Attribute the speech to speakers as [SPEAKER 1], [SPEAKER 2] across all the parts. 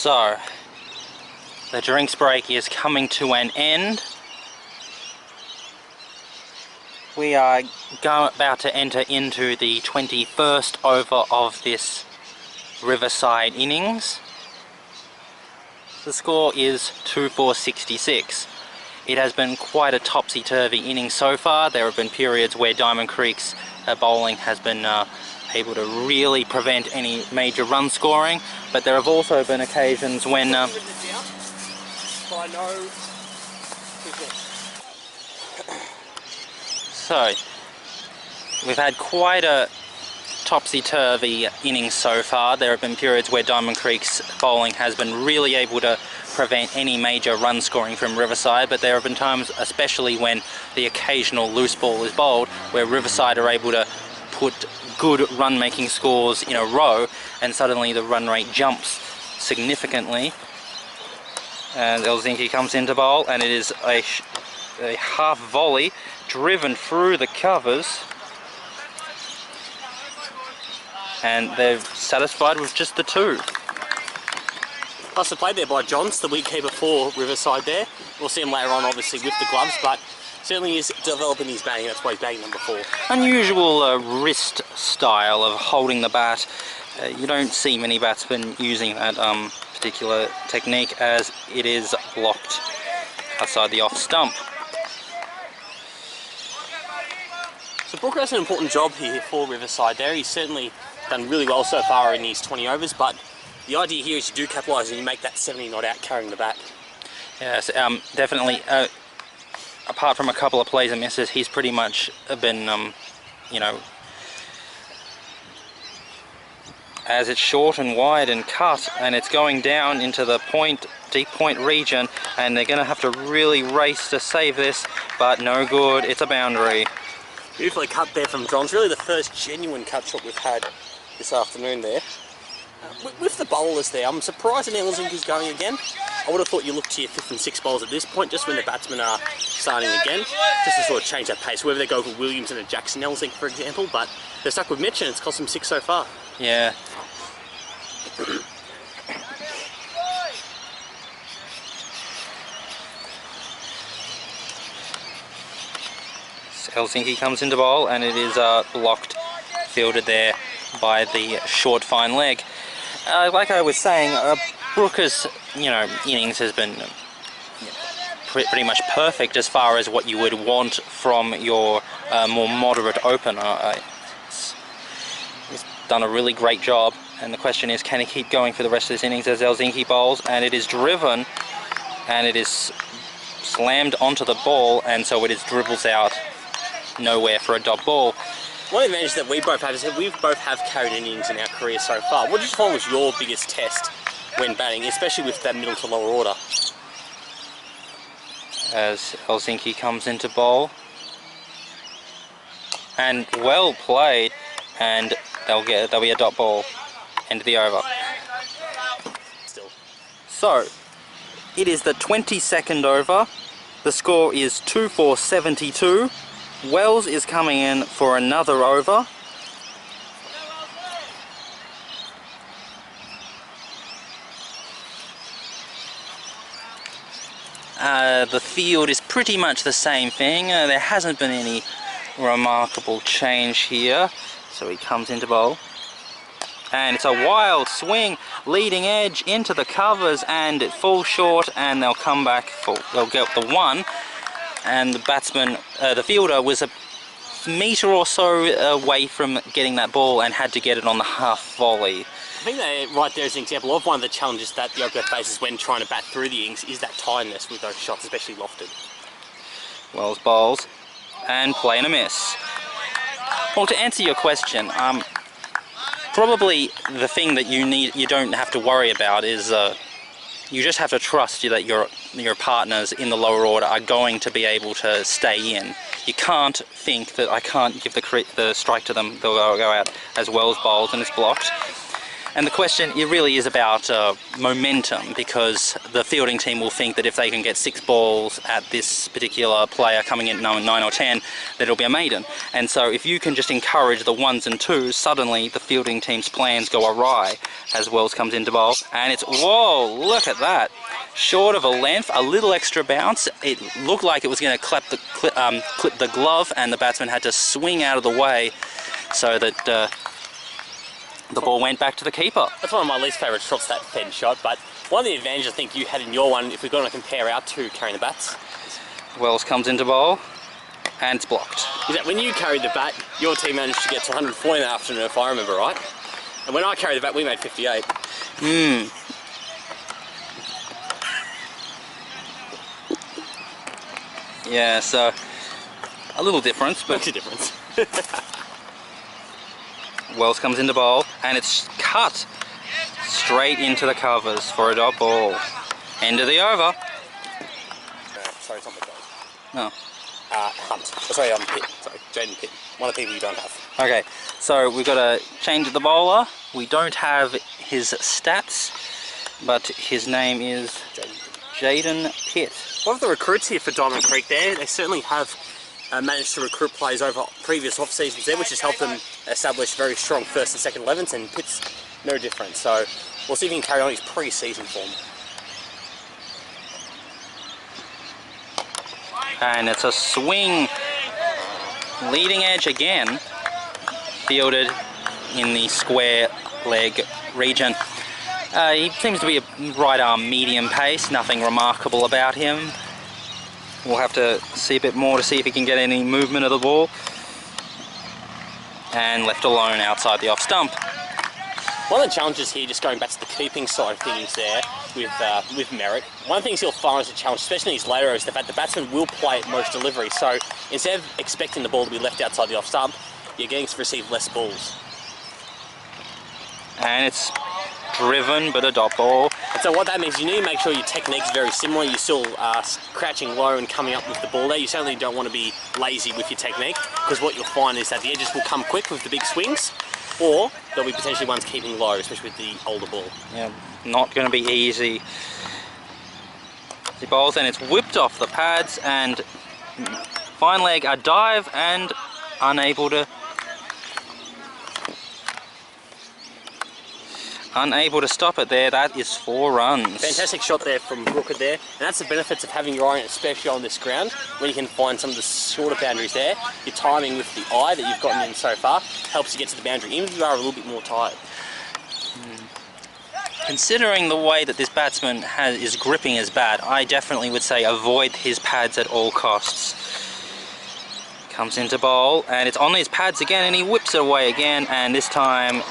[SPEAKER 1] So, the drinks break is coming to an end. We are about to enter into the 21st over of this Riverside innings. The score is 2-4-66. It has been quite a topsy-turvy inning so far. There have been periods where Diamond Creek's bowling has been able to really prevent any major run scoring, but there have also been occasions when so we've had quite a topsy-turvy innings so far. There have been periods where Diamond Creek's bowling has been really able to prevent any major run scoring from Riverside, but there have been times, especially when the occasional loose ball is bowled, where Riverside are able to put good run making scores in a row, and suddenly the run rate jumps significantly. And Helsinki comes into bowl, and it is a half volley driven through the covers, and they're satisfied with just the two.
[SPEAKER 2] Plus the play there by Johns, the wicketkeeper for Riverside there. We'll see him later on obviously with the gloves, but certainly is developing his batting. That's why he's batting number 4.
[SPEAKER 1] Unusual wrist style of holding the bat. You don't see many batsmen using that particular technique, as it is blocked outside the off stump.
[SPEAKER 2] So Brooker has an important job here for Riverside there. He's certainly done really well so far in his 20 overs, but the idea here is you do capitalise and you make that 70 not out carrying the bat.
[SPEAKER 1] Yes, definitely. Apart from a couple of plays and misses, he's pretty much been, you know, as it's short and wide and cut, and it's going down into the deep point region, and they're going to have to really race to save this, but no good. It's a boundary.
[SPEAKER 2] Beautifully cut there from Johns. Really the first genuine cut shot we've had this afternoon there. With the bowlers there, I'm surprised that Helsinki's going again. I would have thought you look to your 5th and 6th bowlers at this point, just when the batsmen are starting again, just to sort of change that pace. Whether they go for Williams and a Jackson Helsinki, for example, but they're stuck with Mitch and it's cost them 6 so far.
[SPEAKER 1] Yeah. Helsinki comes into bowl, and it is blocked, fielded there by the short fine leg. Like I was saying, Brooker's innings has been pretty much perfect as far as what you would want from your more moderate opener. He's done a really great job, and the question is, can he keep going for the rest of this innings as Helsinki bowls? And it is driven, and it is slammed onto the ball, and so it is dribbles out nowhere for a dot ball.
[SPEAKER 2] One advantage that we both have is that we both have carried innings in our career so far. What did you find was your biggest test when batting, especially with that middle to lower order?
[SPEAKER 1] As Helsinki comes into bowl, and well played, and there'll be a dot ball, end of the over.
[SPEAKER 2] Still.
[SPEAKER 1] So it is the 22nd over. The score is 2-4-72. Wells is coming in for another over. The field is pretty much the same thing. There hasn't been any remarkable change here. So he comes into bowl. And it's a wild swing, leading edge into the covers, and it falls short, and they'll come back full. They'll get the 1. And the batsman, the fielder, was a metre or so away from getting that ball and had to get it on the half volley.
[SPEAKER 2] I think that right there is an example of one of the challenges that the opener faces when trying to bat through the innings, is that tiredness with those shots, especially lofted.
[SPEAKER 1] Wells bowls, and play and a miss. Well, to answer your question, probably the thing that you don't have to worry about is you just have to trust that your partners in the lower order are going to be able to stay in. You can't think that I can't give the strike to them, they'll go out, as Wells bowls and it's blocked. And the question, it really is about momentum, because the fielding team will think that if they can get 6 balls at this particular player coming in 9 or 10, that it'll be a maiden. And so if you can just encourage the 1s and 2s, suddenly the fielding team's plans go awry as Wells comes into bowl. And it's, whoa, look at that. Short of a length, a little extra bounce. It looked like it was going to clip the glove, and the batsman had to swing out of the way so that the ball went back to the keeper.
[SPEAKER 2] That's one of my least favourite shots, that Fed shot, but one of the advantages I think you had in your one, if we're going to compare our two carrying the bats.
[SPEAKER 1] Wells comes into bowl, and it's blocked.
[SPEAKER 2] Is that when you carried the bat, your team managed to get to 140 in the afternoon, if I remember right. And when I carried the bat, we made 58.
[SPEAKER 1] Yeah, so a little difference, but...
[SPEAKER 2] Makes a difference.
[SPEAKER 1] Wells comes into bowl, and it's cut straight into the covers for a dot ball. End of the over.
[SPEAKER 2] Sorry, it's not the dog.
[SPEAKER 1] No.
[SPEAKER 2] Hunt. Sorry, Pitt. Sorry, Jaden Pitt. One of the people you don't have.
[SPEAKER 1] Okay, so we've got to change the bowler. We don't have his stats, but his name is Jaden Pitt.
[SPEAKER 2] One of the recruits here for Diamond Creek there, they certainly have managed to recruit players over previous off-seasons there, which has helped them establish very strong first and second 11s, and Pitt's no different. So we'll see if he can carry on his pre-season form.
[SPEAKER 1] And it's a swing, leading edge again, fielded in the square leg region. He seems to be a right arm medium pace, nothing remarkable about him. We'll have to see a bit more to see if he can get any movement of the ball. And left alone outside the off stump.
[SPEAKER 2] One of the challenges here, just going back to the keeping side of things there with Merritt, one of the things he'll find as a challenge, especially in his later, is the fact the batsman will play at most delivery. So instead of expecting the ball to be left outside the off stump, you're getting to receive less balls.
[SPEAKER 1] And it's driven, but a dot ball.
[SPEAKER 2] And so what that means, you need to make sure your technique's very similar. You're still crouching low and coming up with the ball there. You certainly don't want to be lazy with your technique, because what you'll find is that the edges will come quick with the big swings, or there'll be potentially ones keeping low, especially with the older ball.
[SPEAKER 1] Yeah, not going to be easy. He bowls, and it's whipped off the pads, and fine leg, a dive, and unable to stop it there. That is 4 runs.
[SPEAKER 2] Fantastic shot there from Brooker there, and that's the benefits of having your iron, especially on this ground, when you can find some of the shorter boundaries there. Your timing with the eye that you've gotten in so far helps you get to the boundary, even if you are a little bit more tired.
[SPEAKER 1] Considering the way that this batsman is gripping his bat, I definitely would say avoid his pads at all costs. Comes into bowl, and it's on his pads again, and he whips it away again, and this time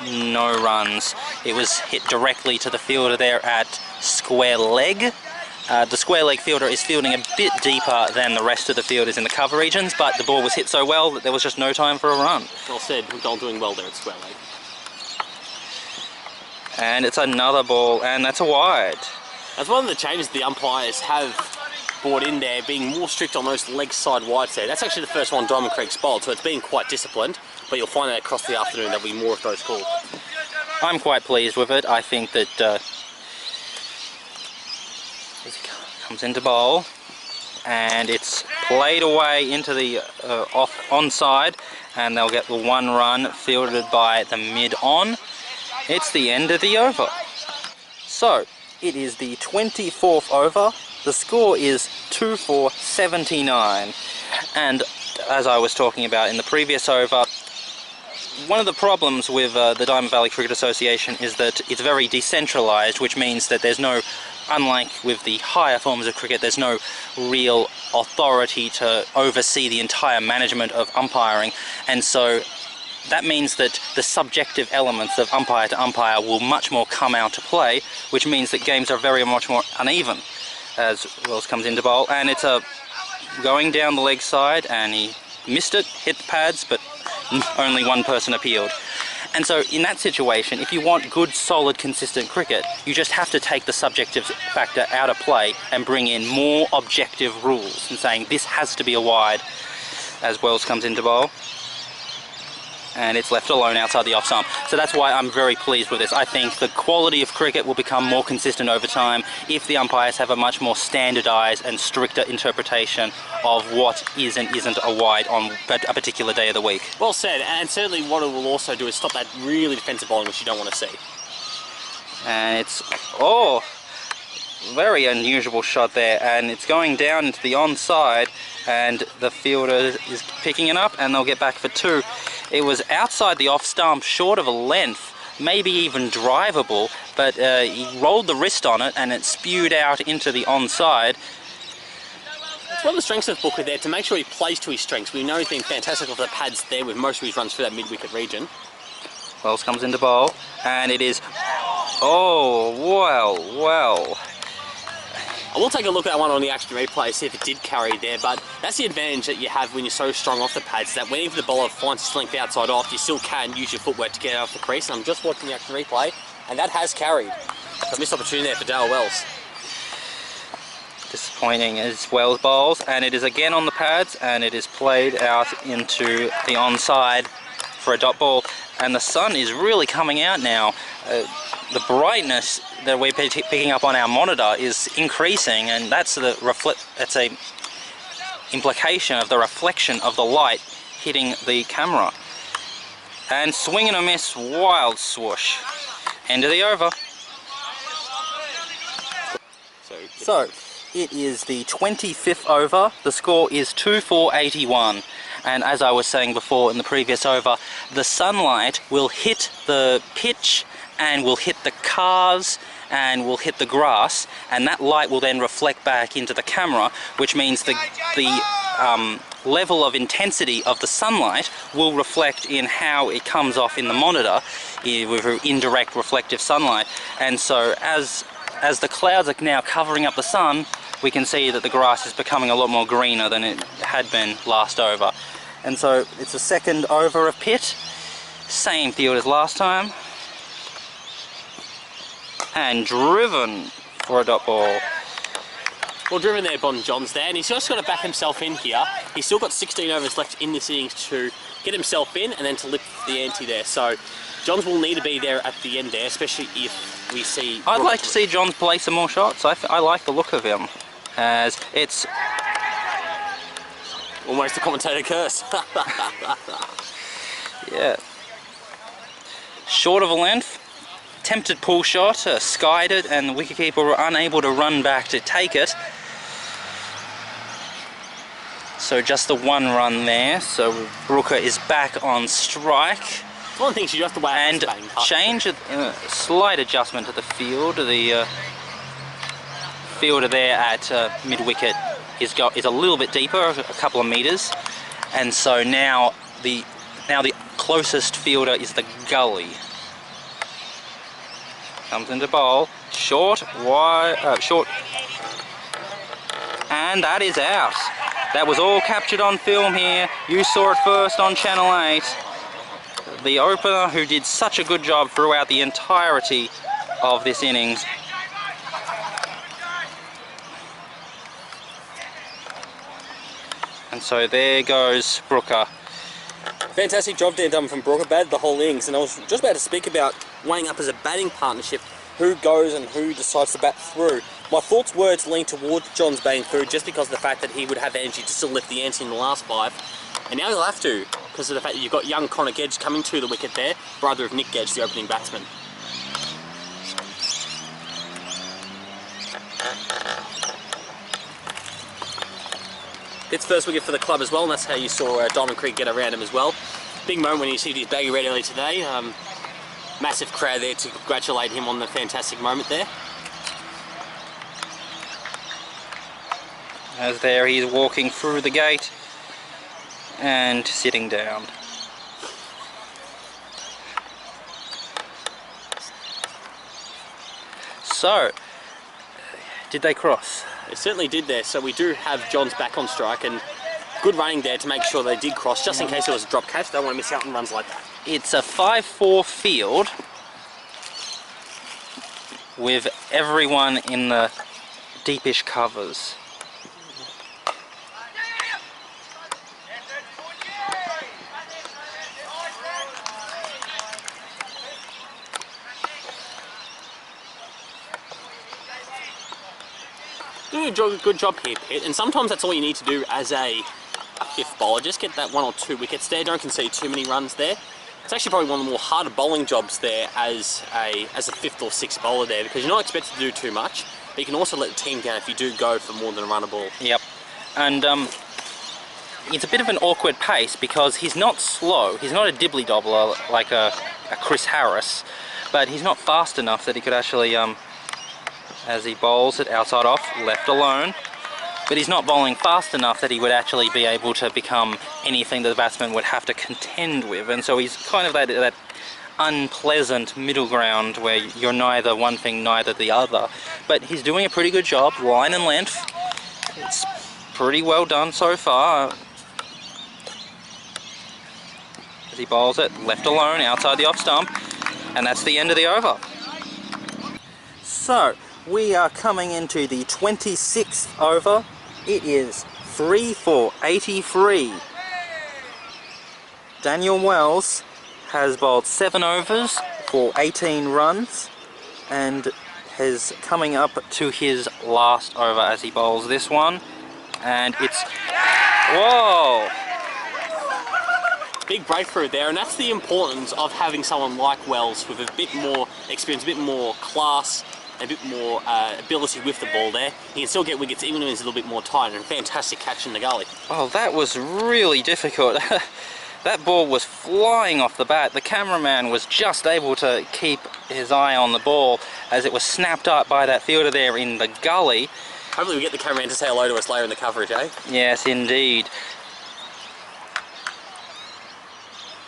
[SPEAKER 1] no runs. It was hit directly to the fielder there at square leg. The square leg fielder is fielding a bit deeper than the rest of the fielders in the cover regions, but the ball was hit so well that there was just no time for a run.
[SPEAKER 2] Well said, McDonald doing well there at square leg.
[SPEAKER 1] And it's another ball, and that's a wide.
[SPEAKER 2] That's one of the changes the umpires have brought in there, being more strict on those leg side wides there. That's actually the first one Diamond Creek's bowled, so it's been quite disciplined, but you'll find that across the afternoon there'll be more of those calls.
[SPEAKER 1] I'm quite pleased with it. I think that comes into bowl, and it's played away into the onside, and they'll get the 1 run fielded by the mid-on. It's the end of the over. So, it is the 24th over. The score is 2-4-79. And as I was talking about in the previous over, one of the problems with the Diamond Valley Cricket Association is that it's very decentralised, which means that there's no, unlike with the higher forms of cricket, there's no real authority to oversee the entire management of umpiring, and so that means that the subjective elements of umpire to umpire will much more come out to play, which means that games are very much more uneven. As Wells comes into bowl, and it's going down the leg side, and he missed it, hit the pads, but only one person appealed. And so in that situation, if you want good, solid, consistent cricket, you just have to take the subjective factor out of play and bring in more objective rules and saying this has to be a wide, as Wells comes into bowl. and it's left alone outside the off stump. So that's why I'm very pleased with this. I think the quality of cricket will become more consistent over time if the umpires have a much more standardised and stricter interpretation of what is and isn't a wide on a particular day of the week.
[SPEAKER 2] Well said, and certainly what it will also do is stop that really defensive bowling which you don't want to see.
[SPEAKER 1] And it's, oh, very unusual shot there, and it's going down into the onside, and the fielder is picking it up, and they'll get back for 2. It was outside the off stump, short of a length, maybe even drivable, but he rolled the wrist on it and it spewed out into the onside.
[SPEAKER 2] It's one of the strengths of Booker there, to make sure he plays to his strengths. We know he's been fantastic off the pads there with most of his runs through that mid-wicket region.
[SPEAKER 1] Wells comes into bowl, and it is, oh, well.
[SPEAKER 2] I will take a look at that one on the action replay, see if it did carry there, but that's the advantage that you have when you're so strong off the pads, that whenever the bowler finds his length outside off, you still can use your footwork to get out of the crease. And I'm just watching the action replay, and that has carried. So missed opportunity there for Dale Wells.
[SPEAKER 1] Disappointing as Wells bowls, and it is again on the pads, and it is played out into the onside for a dot ball. And the sun is really coming out now. The brightness that we're picking up on our monitor is increasing, and that's a implication of the reflection of the light hitting the camera. And swing and a miss, wild swoosh. End of the over. So it is the 25th over. The score is 2-4-81. And as I was saying before in the previous over, the sunlight will hit the pitch and will hit the cars and will hit the grass, and that light will then reflect back into the camera, which means the level of intensity of the sunlight will reflect in how it comes off in the monitor with indirect reflective sunlight. And so as the clouds are now covering up the sun, we can see that the grass is becoming a lot more greener than it had been last over. And so it's the second over of Pitt, same field as last time, and driven for a dot ball.
[SPEAKER 2] Well, driven there, Bon John's there, and he's just got to back himself in here. He's still got 16 overs left in this innings to get himself in and then to lift the ante there. So Johns will need to be there at the end there, especially if we see...
[SPEAKER 1] I'd like to see Johns play some more shots. I like the look of him, as it's...
[SPEAKER 2] Almost a commentator curse.
[SPEAKER 1] Yeah. Short of a length, tempted pull shot, skied it, and the wicketkeeper were unable to run back to take it. So just the one run there. So Brooker is back on strike.
[SPEAKER 2] One thing, she just the way
[SPEAKER 1] and change, slight adjustment to the field. The fielder there at mid-wicket is a little bit deeper, a couple of meters, and so now the closest fielder is the gully. Comes into bowl, short, wide, short, and that is out. That was all captured on film here. You saw it first on Channel 8. The opener, who did such a good job throughout the entirety of this innings. And so there goes Brooker.
[SPEAKER 2] Fantastic job there done from Brooker, batted the whole innings, and I was just about to speak about weighing up as a batting partnership, who goes and who decides to bat through. My thoughts were to lean towards Johns batting through just because of the fact that he would have energy to still lift the ante in the last 5, and now he'll have to because of the fact that you've got young Connor Gedge coming to the wicket there, brother of Nick Gedge, the opening batsman. It's first wicket for the club as well, and that's how you saw Diamond Creek get around him as well. Big moment when he received his baggy red early today. Massive crowd there to congratulate him on the fantastic moment there.
[SPEAKER 1] As there he's walking through the gate and sitting down. So, did they cross?
[SPEAKER 2] They certainly did there, so we do have Johns back on strike, and good running there to make sure they did cross, just in case there was a drop catch. They don't want to miss out on runs like that.
[SPEAKER 1] It's a 5-4 field with everyone in the deepish covers.
[SPEAKER 2] doing a good job here, Pitt, and sometimes that's all you need to do as a fifth bowler. Just get that 1 or 2 wickets there. Don't concede too many runs there. It's actually probably one of the more harder bowling jobs there as a fifth or sixth bowler there, because you're not expected to do too much, but you can also let the team down if you do go for more than a run a ball.
[SPEAKER 1] Yep, and it's a bit of an awkward pace because he's not slow. He's not a dibbly-dobbler like a Chris Harris, but he's not fast enough that he could actually, as he bowls it outside off, left alone, but he's not bowling fast enough that he would actually be able to become anything that the batsman would have to contend with, and so he's kind of that unpleasant middle ground where you're neither one thing, neither the other. But he's doing a pretty good job, line and length. It's pretty well done so far. As he bowls it, left alone, outside the off stump, and that's the end of the over. So, we are coming into the 26th over. It is 3 for 83. Daniel Wells has bowled 7 overs for 18 runs and is coming up to his last over as he bowls this one, and it's, whoa!
[SPEAKER 2] Big breakthrough there, and that's the importance of having someone like Wells with a bit more experience, a bit more class, a bit more ability with the ball there. He can still get wickets even when he's a little bit more tight, and a fantastic catch in the gully.
[SPEAKER 1] Oh, that was really difficult. That ball was flying off the bat. The cameraman was just able to keep his eye on the ball as it was snapped up by that fielder there in the gully.
[SPEAKER 2] Hopefully we get the cameraman to say hello to us later in the coverage, eh?
[SPEAKER 1] Yes, indeed.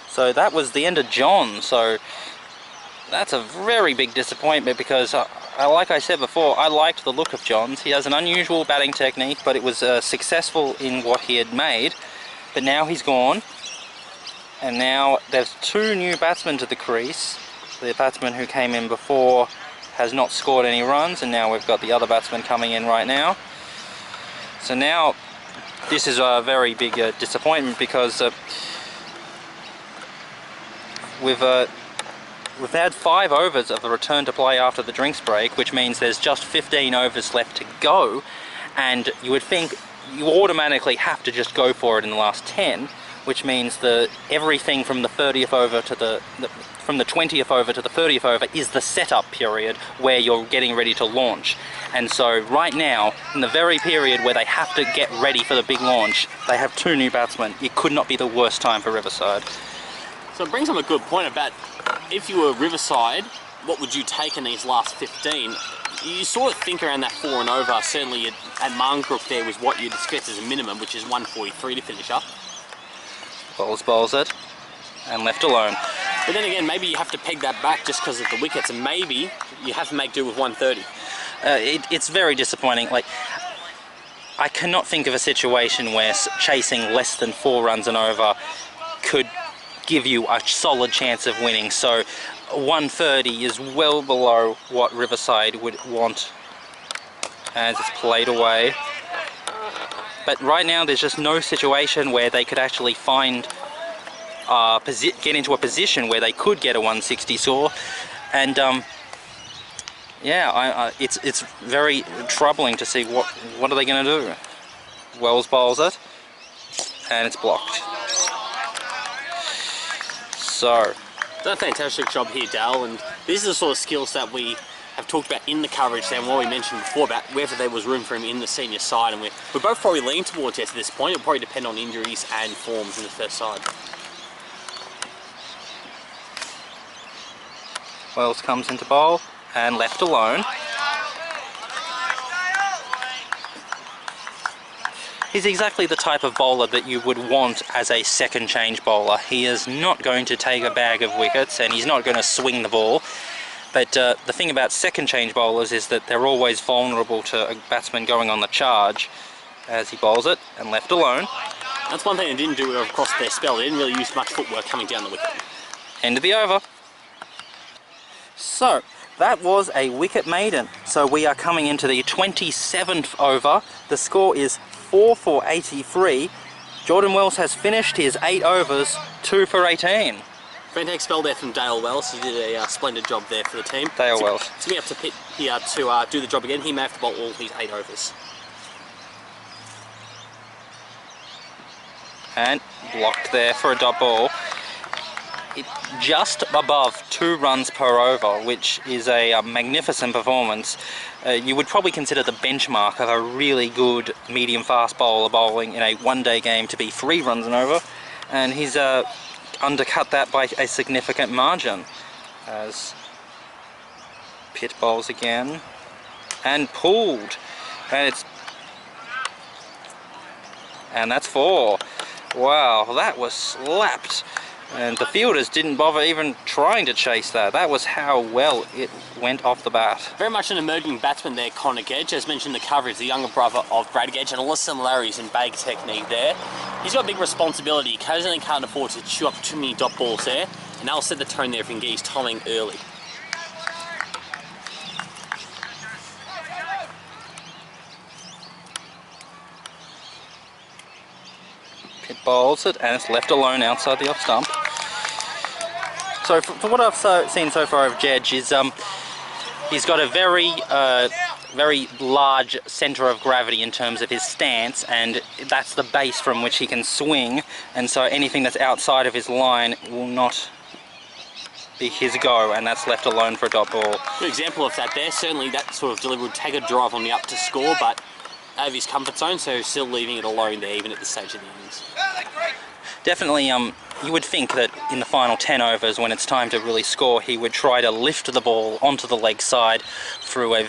[SPEAKER 1] So that was the end of John. So that's a very big disappointment because, like I said before, I liked the look of John's. He has an unusual batting technique, but it was successful in what he had made. But now he's gone. And now there's 2 new batsmen to the crease. The batsman who came in before has not scored any runs, and now we've got the other batsman coming in right now. So now this is a very big disappointment because we've had 5 overs of the return to play after the drinks break, which means there's just 15 overs left to go, and you would think you automatically have to just go for it in the last 10. Which means that everything from the 30th over to from the 20th over to the 30th over is the setup period where you're getting ready to launch. And so right now, in the very period where they have to get ready for the big launch, they have 2 new batsmen. It could not be the worst time for Riverside.
[SPEAKER 2] So it brings up a good point about if you were Riverside, what would you take in these last 15? You sort of think around that 4 and over. Certainly at Marngrook there was what you'd expect as a minimum, which is 143 to finish up.
[SPEAKER 1] Bowls it, and left alone.
[SPEAKER 2] But then again, maybe you have to peg that back just because of the wickets, and maybe you have to make do with 130.
[SPEAKER 1] It's very disappointing. Like, I cannot think of a situation where chasing less than 4 runs and over could give you a solid chance of winning. So 130 is well below what Riverside would want as it's played away. But right now there's just no situation where they could actually find, get into a position where they could get a 160 score, and yeah, it's very troubling to see what are they going to do. Wells bowls it, and it's blocked. So,
[SPEAKER 2] done a fantastic job here, Dal, and this is the sort of skills that we have talked about in the coverage and what we mentioned before about whether there was room for him in the senior side, and we're both probably leaning towards it at this point. It'll probably depend on injuries and forms in the first side.
[SPEAKER 1] Wells comes into bowl and left alone. He's exactly the type of bowler that you would want as a second change bowler. He is not going to take a bag of wickets, and he's not going to swing the ball. But the thing about second change bowlers is that they're always vulnerable to a batsman going on the charge as he bowls it and left alone.
[SPEAKER 2] That's one thing they didn't do across their spell. They didn't really use much footwork coming down the wicket.
[SPEAKER 1] End of the over. So that was a wicket maiden. So we are coming into the 27th over. The score is 4 for 83. Jordan Wells has finished his 8 overs, 2 for 18.
[SPEAKER 2] Fantastic spell there from Dale Wells. He did a splendid job there for the team.
[SPEAKER 1] Dale Wells.
[SPEAKER 2] It's going to be up to Pitt here to do the job again. He may have to bowl all his 8 overs.
[SPEAKER 1] And blocked there for a dot ball. Just above 2 runs per over, which is a magnificent performance. You would probably consider the benchmark of a really good medium fast bowler bowling in a one-day game to be 3 runs and over, and he's undercut that by a significant margin. As Pitt bowls again and pulled, and that's 4. Wow, that was slapped. And the fielders didn't bother even trying to chase that. That was how well it went off the bat.
[SPEAKER 2] Very much an emerging batsman there, Connor Gedge. As mentioned, the cover is the younger brother of Brad Gedge, and a lot of similarities in bag technique there. He's got a big responsibility. He occasionally can't afford to chew up too many dot balls there, and that'll set the tone there if he can get his timing early.
[SPEAKER 1] Pitt bowls it, and it's left alone outside the off stump. So for what I've seen so far of Gedge is he's got a very large centre of gravity in terms of his stance, and that's the base from which he can swing, and so anything that's outside of his line will not be his go, and that's left alone for a dot ball.
[SPEAKER 2] Good example of that there. Certainly that sort of delivery would take a drive on the up to score, but out of his comfort zone, so still leaving it alone there even at this stage of the innings.
[SPEAKER 1] Definitely, you would think that in the final 10 overs, when it's time to really score, he would try to lift the ball onto the leg side through a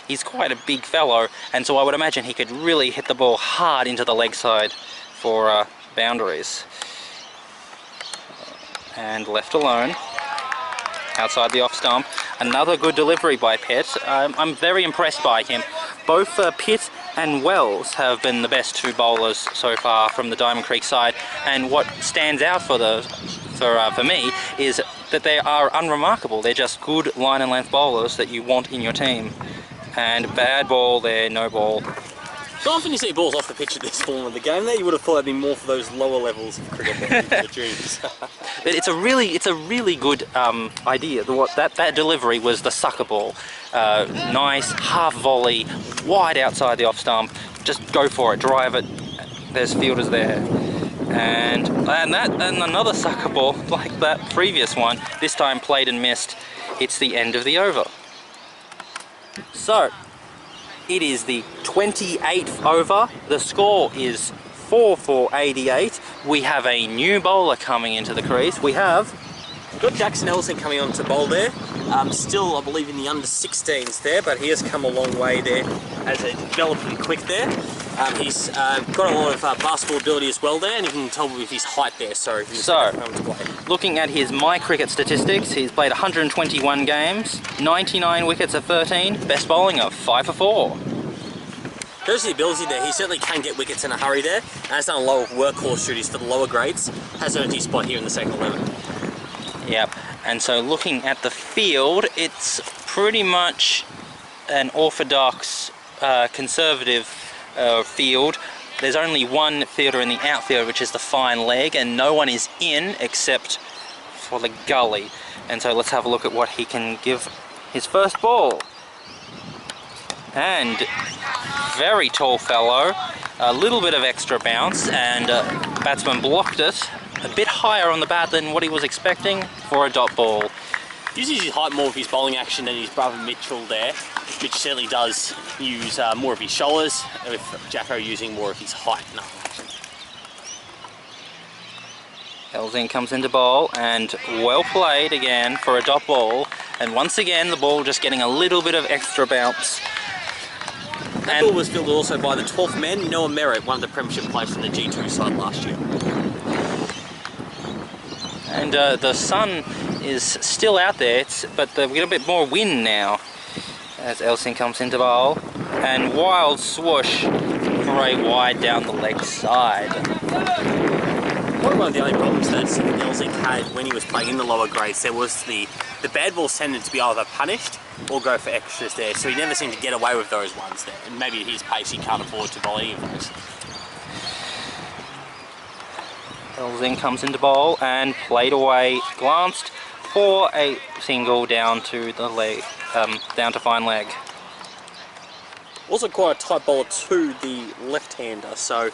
[SPEAKER 1] he's quite a big fellow, and so I would imagine he could really hit the ball hard into the leg side for boundaries. And left alone outside the off stump. Another good delivery by Pitt. I'm very impressed by him. Both Pitt and Wells have been the best 2 bowlers so far from the Diamond Creek side, and what stands out for me is that they are unremarkable. They're just good line and length bowlers that you want in your team. And bad ball there, no ball.
[SPEAKER 2] So often you see balls off the pitch at this form of the game there, you would have thought it'd be more for those lower levels of cricket than the juniors.
[SPEAKER 1] But it's a really good idea. That delivery was the sucker ball. Nice half volley, wide outside the off stump. Just go for it, drive it. There's fielders there, and another sucker ball like that previous one. This time played and missed. It's the end of the over. So it is the 28th over. The score is 4 for 88. We have a new bowler coming into the crease. We have
[SPEAKER 2] got Jackson Ellison coming on to bowl there. Still, I believe, in the under 16s there, but he has come a long way there as a developing quick there. He's got a lot of basketball ability as well there, and you can tell with his height there. So
[SPEAKER 1] looking at his My Cricket statistics, he's played 121 games, 99 wickets of 13, best bowling of 5 for 4.
[SPEAKER 2] There's the ability there. He certainly can get wickets in a hurry there, and has done a lot of workhorse duties for the lower grades. Has earned his spot here in the second 11.
[SPEAKER 1] Yep, and so looking at the field, it's pretty much an orthodox conservative field. There's only one fielder in the outfield, which is the fine leg, and no one is in except for the gully. And so let's have a look at what he can give his first ball. And very tall fellow, a little bit of extra bounce, and batsman blocked it a bit higher on the bat than what he was expecting for a dot ball.
[SPEAKER 2] Uses his height more of his bowling action than his brother Mitchell there. Mitch certainly does use more of his shoulders, with Jacko using more of his height. No.
[SPEAKER 1] Elzing comes into bowl, and well played again for a dot ball. And once again, the ball just getting a little bit of extra bounce.
[SPEAKER 2] That ball was fielded also by the 12th man, Noah Merritt, one of the premiership players from the G2 side last year.
[SPEAKER 1] And the sun is still out there, but we've got a bit more wind now. As Elsing comes into bowl, and wild swoosh for a wide down the leg side.
[SPEAKER 2] One of the only problems that Elsing had when he was playing in the lower grades, there was the bad balls tended to be either punished or go for extras there, so he never seemed to get away with those ones there. And maybe at his pace he can't afford to bowl any of those.
[SPEAKER 1] Elzing comes into bowl and played away, glanced for a single down to the leg, down to fine leg.
[SPEAKER 2] Also quite a tight bowler to the left-hander, so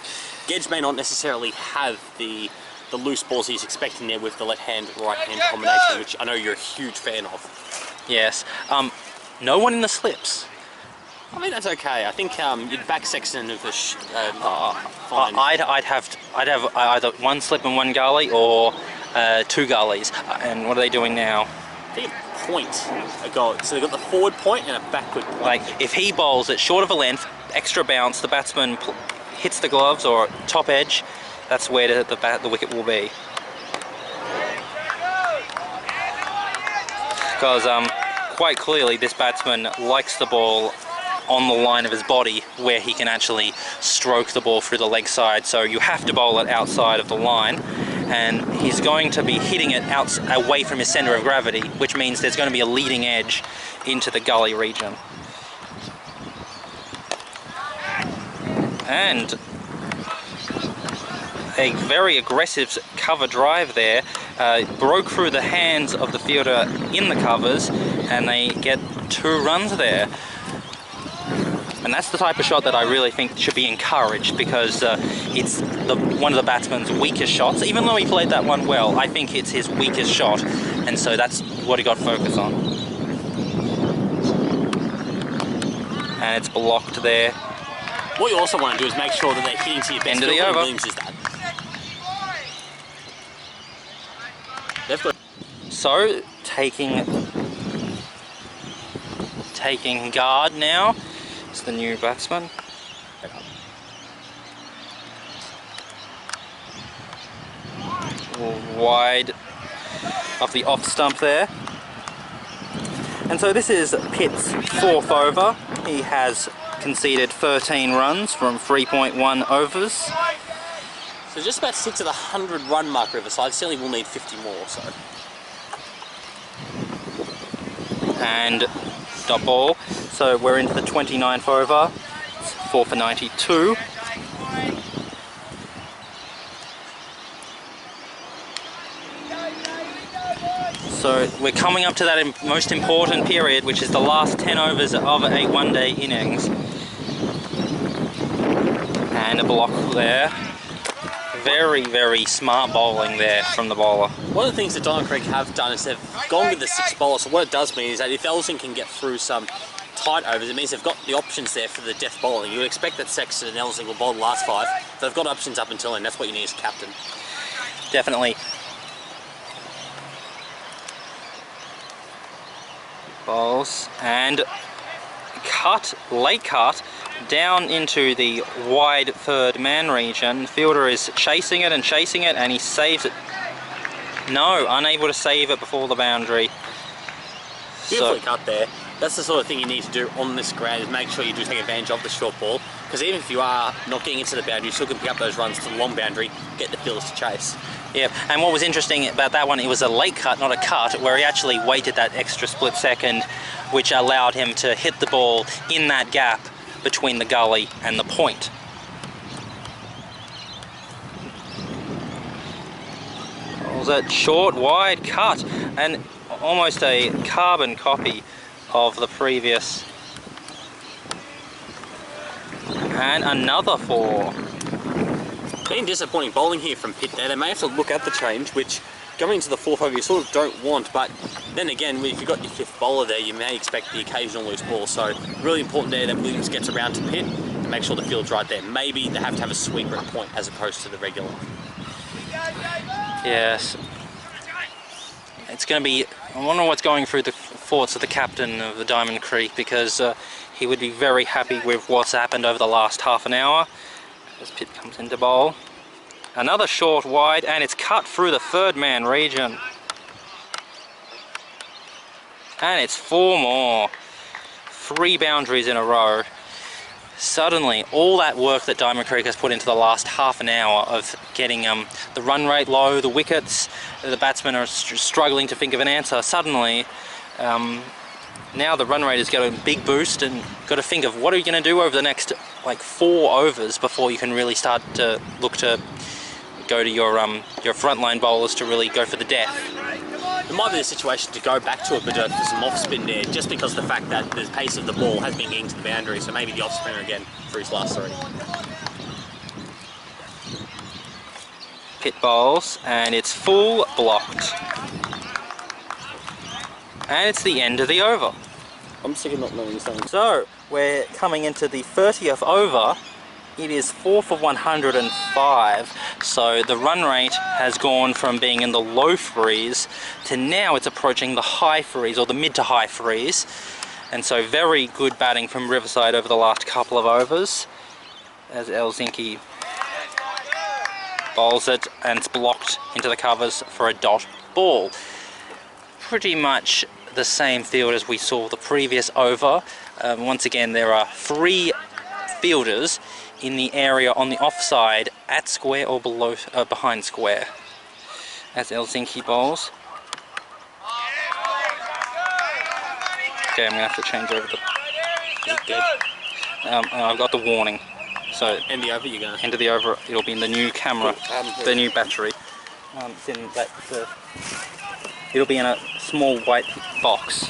[SPEAKER 2] Gedge may not necessarily have the loose balls he's expecting there with the left-hand, right-hand combination, which I know you're a huge fan of.
[SPEAKER 1] Yes. No one in the slips.
[SPEAKER 2] I mean, that's okay. I think you'd back Sexton of the fine.
[SPEAKER 1] I'd have either one slip and one gully, or 2 gullies. And what are they doing now?
[SPEAKER 2] I think a point a goal. So they've got the forward point and a backward point.
[SPEAKER 1] Like, if he bowls it short of a length, extra bounce, the batsman hits the gloves or top edge, that's where the wicket will be. Because quite clearly this batsman likes the ball on the line of his body, where he can actually stroke the ball through the leg side, so you have to bowl it outside of the line, and he's going to be hitting it away from his centre of gravity, which means there's going to be a leading edge into the gully region. And a very aggressive cover drive there, broke through the hands of the fielder in the covers, and they get 2 runs there. And that's the type of shot that I really think should be encouraged, because it's one of the batsman's weakest shots. Even though he played that one well, I think it's his weakest shot, and so that's what he got focus on. And it's blocked there.
[SPEAKER 2] What you also want to do is make sure that they're hitting to your best.
[SPEAKER 1] End of the over.
[SPEAKER 2] Williams is that.
[SPEAKER 1] So taking guard now. It's the new batsman. Wide of the off stump there. And so this is Pitt's 4th over. He has conceded 13 runs from 3.1 overs.
[SPEAKER 2] So just about 6 of the 100 run mark, Riverside. Certainly will need 50 more. So.
[SPEAKER 1] And dot ball. So we're into the 29th over. It's 4 for 92. So we're coming up to that most important period, which is the last 10 overs of a one-day innings. And a block there. Very, very smart bowling there from the bowler.
[SPEAKER 2] One of the things that Diamond Creek have done is they've gone with the 6 bowlers. So what it does mean is that if Ellison can get through some tight overs, it means they've got the options there for the death bowling. You would expect that Sexton and Ellison will bowl the last 5, but they've got options up until then. That's what you need as captain.
[SPEAKER 1] Definitely. Bowls and cut, late cut, down into the wide 3rd man region. The fielder is chasing it, and he saves it. No, unable to save it before the boundary.
[SPEAKER 2] Beautifully cut there. That's the sort of thing you need to do on this ground, is make sure you do take advantage of the short ball, because even if you are not getting into the boundary, you still can pick up those runs to the long boundary, get the fielders to chase.
[SPEAKER 1] Yeah, and what was interesting about that one, it was a late cut, not a cut, where he actually waited that extra split second, which allowed him to hit the ball in that gap between the gully and the point. Was that short, wide cut, and almost a carbon copy of the previous. And another 4.
[SPEAKER 2] Been disappointing bowling here from Pitt there. They may have to look at the change, which going into the 4th over you sort of don't want, but then again, if you've got your 5th bowler there, you may expect the occasional loose ball. So really important there that Williams gets around to Pitt to make sure the field's right there. Maybe they have to have a sweeper at point as opposed to the regular.
[SPEAKER 1] Yes. It's going to be, I wonder what's going through the thoughts of the captain of the Diamond Creek, because he would be very happy with what's happened over the last half an hour. As Pitt comes into bowl. Another short wide, and it's cut through the 3rd man region. And it's 4 more. 3 boundaries in a row. Suddenly, all that work that Diamond Creek has put into the last half an hour of getting the run rate low, the wickets, the batsmen are struggling to think of an answer. Suddenly, now the run rate has got a big boost, and got to think of what are you going to do over the next like 4 overs before you can really start to look to go to your frontline bowlers to really go for the death.
[SPEAKER 2] It might be the situation to go back to it, but for some off spin there, just because of the fact that the pace of the ball has been getting to the boundary, so maybe the off spinner again for his last 3.
[SPEAKER 1] Pit bowls, and it's full blocked. And it's the end of the over.
[SPEAKER 2] I'm sick of not knowing this thing.
[SPEAKER 1] So, we're coming into the 30th over. It is 4 for 105, so the run rate has gone from being in the low threes to now it's approaching the high threes, or the mid to high threes. And so very good batting from Riverside over the last couple of overs, as Helsinki bowls it and it's blocked into the covers for a dot ball. Pretty much the same field as we saw the previous over. Once again, there are 3 fielders in the area on the offside at square or below, behind square, as Helsinki bowls. Okay, I'm gonna have to change over the.
[SPEAKER 2] Is it dead?
[SPEAKER 1] I've got the warning. So
[SPEAKER 2] End the over, you're going.
[SPEAKER 1] end of the over. It'll be in the new camera, the new battery. It's in that. It'll be in a small white box.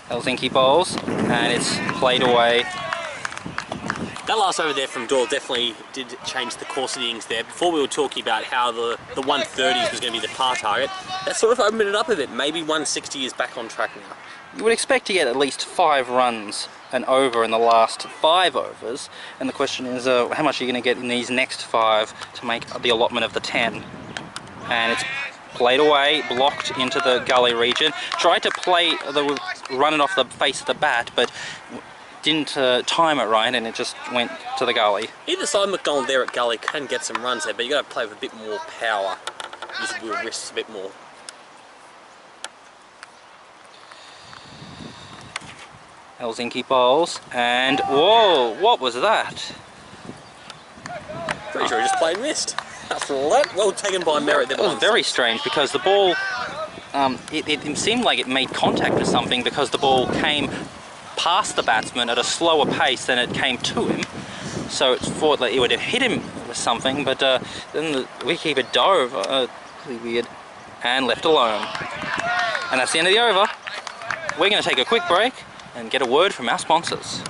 [SPEAKER 1] Helsinki bowls, and it's played away.
[SPEAKER 2] That last over there from Doyle definitely did change the course of the innings there. Before we were talking about how the 130s was going to be the par target, that sort of opened it up a bit. Maybe 160 is back on track now.
[SPEAKER 1] You would expect to get at least 5 runs and over in the last 5 overs, and the question is how much are you going to get in these next 5 to make the allotment of the 10. And it's played away, blocked into the gully region. Tried to run it off the face of the bat, but didn't time it right, and it just went to the gully.
[SPEAKER 2] Either side, McDonald there at gully can get some runs there, but you got to play with a bit more power. This will risk a bit more.
[SPEAKER 1] Helsinki bowls, and whoa, what was that?
[SPEAKER 2] Pretty sure he just played missed. After all that, well taken by Merritt.
[SPEAKER 1] It was very strange because the ball, it seemed like it made contact with something because the ball came past the batsman at a slower pace than it came to him. So it thought that it would have hit him with something, but then the wicketkeeper dove, really weird, and left alone. And that's the end of the over. We're going to take a quick break and get a word from our sponsors.